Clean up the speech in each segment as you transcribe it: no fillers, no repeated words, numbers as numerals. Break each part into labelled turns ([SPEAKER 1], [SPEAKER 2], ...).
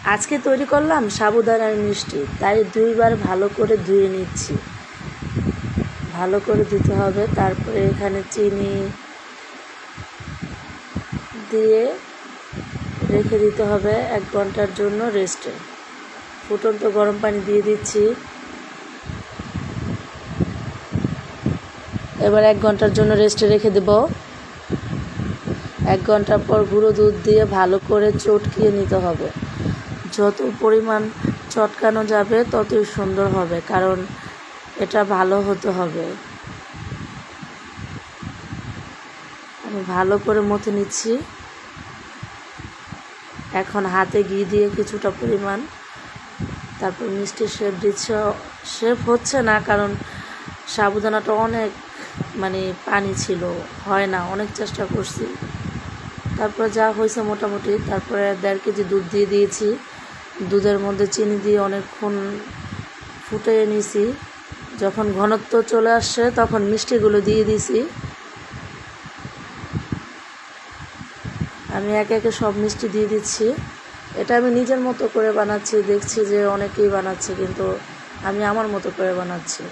[SPEAKER 1] আজকে তৈরি করলাম সাবুদানার মিষ্টি, তাই দুইবার ভালো করে ধুয়ে নিচ্ছি। ভালো করে দিতে হবে। তারপরে এখানে চিনি দিয়ে রেখে দিতে হবে 1 ঘন্টার জন্য রেস্টে। ফুটন্ত গরম পানি দিয়ে দিচ্ছি। এবার 1 ঘন্টার জন্য রেস্টে রেখে দেব। 1 ঘন্টা পর গুঁড়ো দুধ দিয়ে ভালো করে চটকিয়ে নিতে হবে। যত পরিমাণ চটকানো যাবে ততই সুন্দর হবে, কারণ এটা ভালো হতে হবে। আমি ভালো করে মথে নিচ্ছি। এখন হাতে ঘি দিয়ে কিছুটা পরিমাণ, তারপর মিষ্টি শেপ দিচ্ছে। শেপ হচ্ছে না, কারণ সাবুদানাটা অনেক পানি ছিল, হয় না, অনেক চেষ্টা করছি। তারপরে যা হয়েছে মোটামুটি। তারপরে 1.5 কেজি দুধ দিয়ে দিয়েছি। দুধের মধ্যে চিনি দিয়ে অনেকক্ষণ ফুটিয়ে নিয়েছি। যখন ঘনত্ব চলে আসছে তখন মিষ্টিগুলো দিয়ে দিয়েছি। আমি একে একে সব মিষ্টি দিয়ে দিচ্ছি। এটা আমি নিজের মতো করে বানাচ্ছি। দেখছি যে অনেকেই বানাচ্ছে, কিন্তু আমি আমার মতো করে বানাচ্ছি।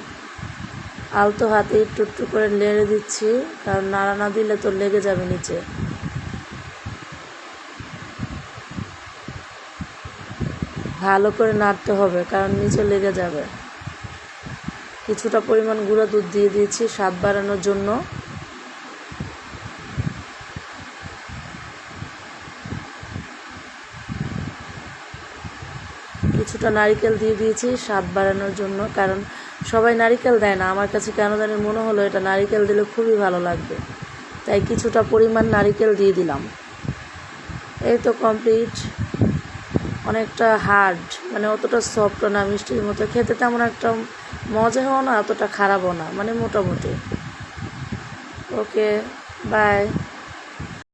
[SPEAKER 1] আলতো হাতে একটু একটু করে নেড়ে দিচ্ছি, কারণ নাড়া না দিলে তো লেগে যাবে নিচে। ভালো করে নাড়তে হবে, কারণ নিচে লেগে যাবে। কিছুটা পরিমাণ গুঁড়া দুধ দিয়ে দিয়েছি স্বাদ বাড়ানোর জন্য। কিছুটা নারকেল দিয়ে দিয়েছি স্বাদ বাড়ানোর জন্য, কারণ সবাই নারকেল দেয় না। আমার কাছে কেন জানি মনে হলো এটা নারকেল দিলে খুবই ভালো লাগবে, তাই কিছুটা পরিমাণ নারকেল দিয়ে দিলাম। এই তো কমপ্লিট। অনেকটা হার্ড, অতটা সফট না, মিষ্টির মতো খেতে তেমন একটা মজাও না, অতটা খারাপও না, মোটামুটি। ওকে, বাই।